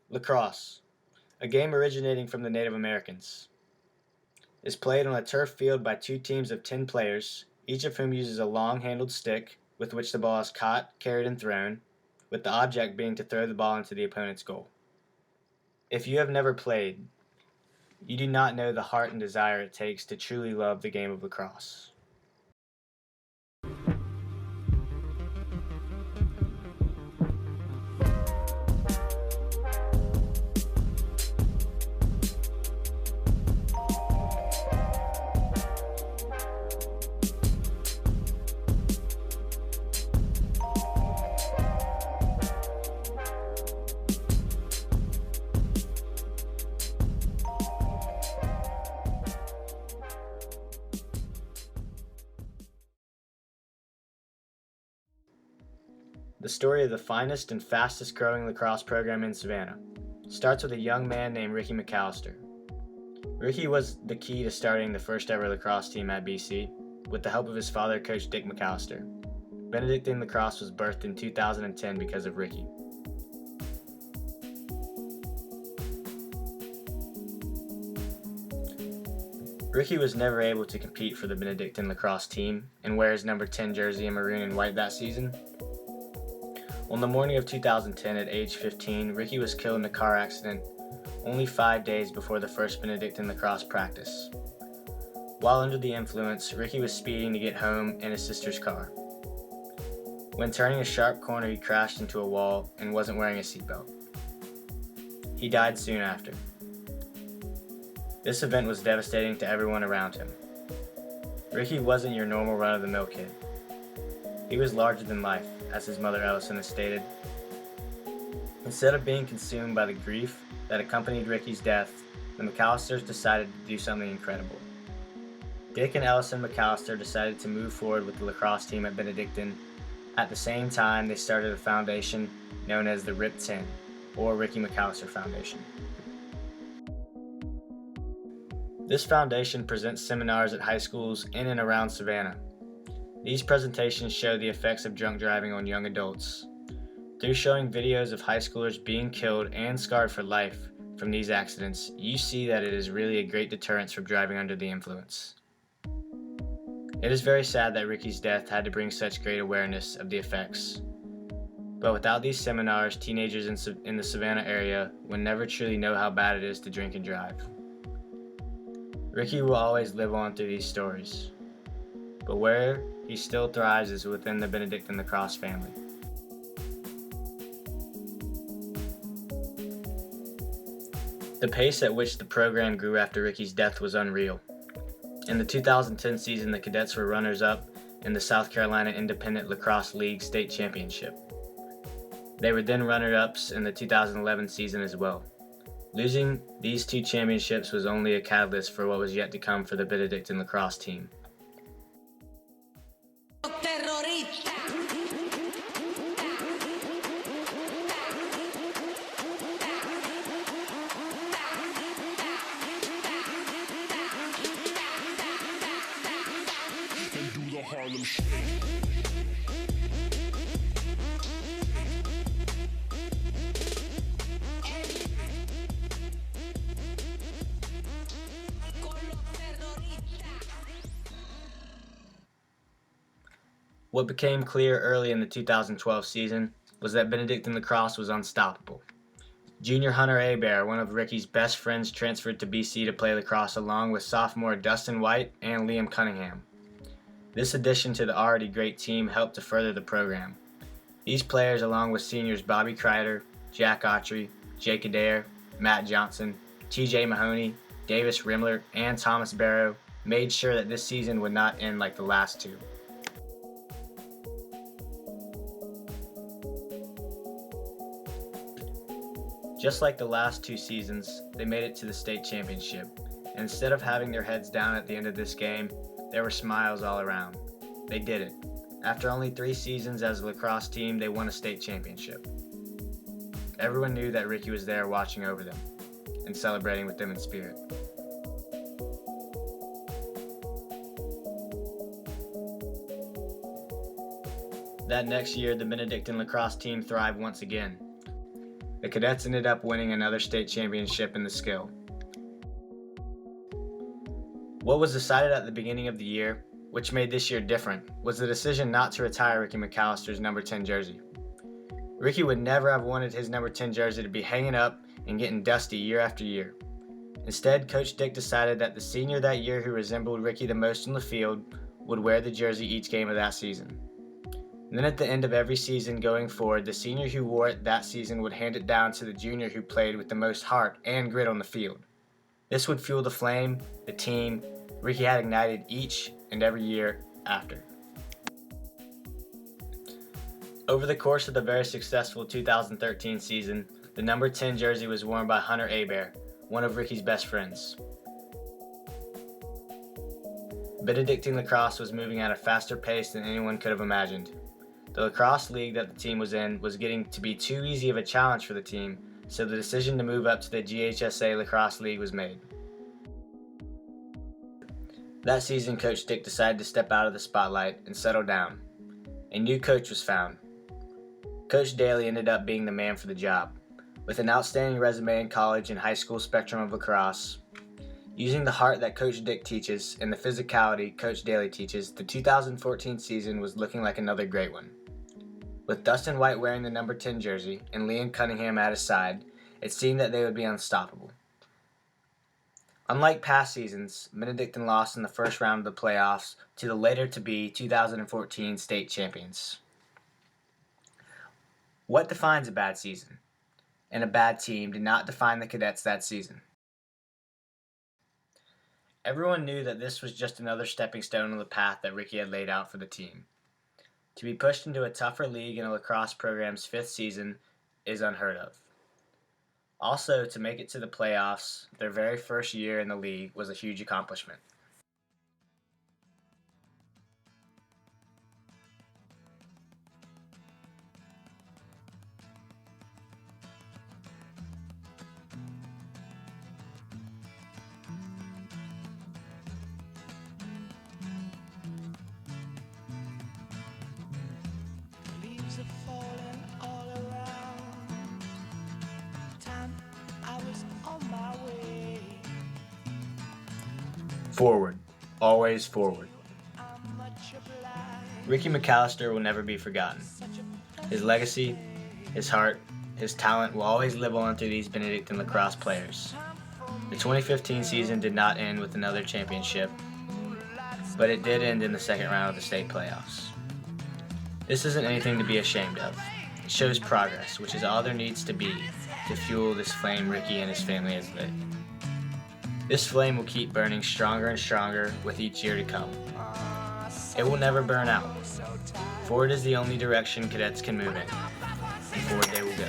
Lacrosse, a game originating from the Native Americans, is played on a turf field by two teams of 10 players, each of whom uses a long-handled stick with which the ball is caught, carried, and thrown, with the object being to throw the ball into the opponent's goal. If you have never played, you do not know the heart and desire it takes to truly love the game of lacrosse. The story of the finest and fastest growing lacrosse program in Savannah starts with a young man named Ricky McAllister. Ricky was the key to starting the first ever lacrosse team at BC, with the help of his father, Coach Dick McAllister. Benedictine lacrosse was birthed in 2010 because of Ricky. Ricky was never able to compete for the Benedictine lacrosse team and wear his number 10 jersey in maroon and white that season. On the morning of 2010, at age 15, Ricky was killed in a car accident only 5 days before the first Benedictine lacrosse practice. While under the influence, Ricky was speeding to get home in his sister's car. When turning a sharp corner, he crashed into a wall and wasn't wearing a seatbelt. He died soon after. This event was devastating to everyone around him. Ricky wasn't your normal run-of-the-mill kid. He was larger than life, as his mother Ellison has stated. Instead of being consumed by the grief that accompanied Ricky's death, the McAllisters decided to do something incredible. Dick and Ellison McAllister decided to move forward with the lacrosse team at Benedictine. At the same time, they started a foundation known as the RIP 10, or Ricky McAllister Foundation. This foundation presents seminars at high schools in and around Savannah. These presentations show the effects of drunk driving on young adults. Through showing videos of high schoolers being killed and scarred for life from these accidents, you see that it is really a great deterrence from driving under the influence. It is very sad that Ricky's death had to bring such great awareness of the effects. But without these seminars, teenagers in the Savannah area would never truly know how bad it is to drink and drive. Ricky will always live on through these stories, but where he still thrives is within the Benedictine lacrosse family. The pace at which the program grew after Ricky's death was unreal. In the 2010 season, the cadets were runners-up in the South Carolina Independent Lacrosse League State Championship. They were then runner-ups in the 2011 season as well. Losing these two championships was only a catalyst for what was yet to come for the Benedictine lacrosse team. What became clear early in the 2012 season was that Benedictine lacrosse was unstoppable. Junior Hunter Abear, one of Ricky's best friends, transferred to BC to play lacrosse along with sophomore Dustin White and Liam Cunningham. This addition to the already great team helped to further the program. These players, along with seniors Bobby Kreider, Jack Autry, Jake Adair, Matt Johnson, TJ Mahoney, Davis Rimler, and Thomas Barrow, made sure that this season would not end like the last two. Just like the last two seasons, they made it to the state championship, and instead of having their heads down at the end of this game, there were smiles all around. They did it. After only 3 seasons as a lacrosse team, they won a state championship. Everyone knew that Ricky was there watching over them and celebrating with them in spirit. That next year, the Benedictine lacrosse team thrived once again. The cadets ended up winning another state championship in the skill. What was decided at the beginning of the year, which made this year different, was the decision not to retire Ricky McAllister's number 10 jersey. Ricky would never have wanted his number 10 jersey to be hanging up and getting dusty year after year. Instead, Coach Dick decided that the senior that year who resembled Ricky the most on the field would wear the jersey each game of that season. And then at the end of every season going forward, the senior who wore it that season would hand it down to the junior who played with the most heart and grit on the field. This would fuel the flame, the team, Ricky had ignited each and every year after. Over the course of the very successful 2013 season, the number 10 jersey was worn by Hunter Abear, one of Ricky's best friends. Benedictine lacrosse was moving at a faster pace than anyone could have imagined. The lacrosse league that the team was in was getting to be too easy of a challenge for the team, so the decision to move up to the GHSA Lacrosse League was made. That season, Coach Dick decided to step out of the spotlight and settle down. A new coach was found. Coach Daly ended up being the man for the job. With an outstanding resume in college and high school spectrum of lacrosse, using the heart that Coach Dick teaches and the physicality Coach Daly teaches, the 2014 season was looking like another great one. With Dustin White wearing the number 10 jersey and Liam Cunningham at his side, it seemed that they would be unstoppable. Unlike past seasons, Benedictine lost in the first round of the playoffs to the later-to-be 2014 state champions. What defines a bad season and a bad team did not define the cadets that season. Everyone knew that this was just another stepping stone on the path that Ricky had laid out for the team. To be pushed into a tougher league in a lacrosse program's 5th season is unheard of. Also, to make it to the playoffs, their very first year in the league was a huge accomplishment. Leaves are falling all around. Time I was on my way. Forward. Always forward. I'm much obliged. Ricky McAllister will never be forgotten. His legacy, his heart, his talent will always live on through these Benedictine lacrosse players. The 2015 season did not end with another championship, but it did end in the second round of the state playoffs. This isn't anything to be ashamed of. It shows progress, which is all there needs to be to fuel this flame Ricky and his family has lit. This flame will keep burning stronger and stronger with each year to come. It will never burn out. Forward is the only direction cadets can move in, and forward they will go.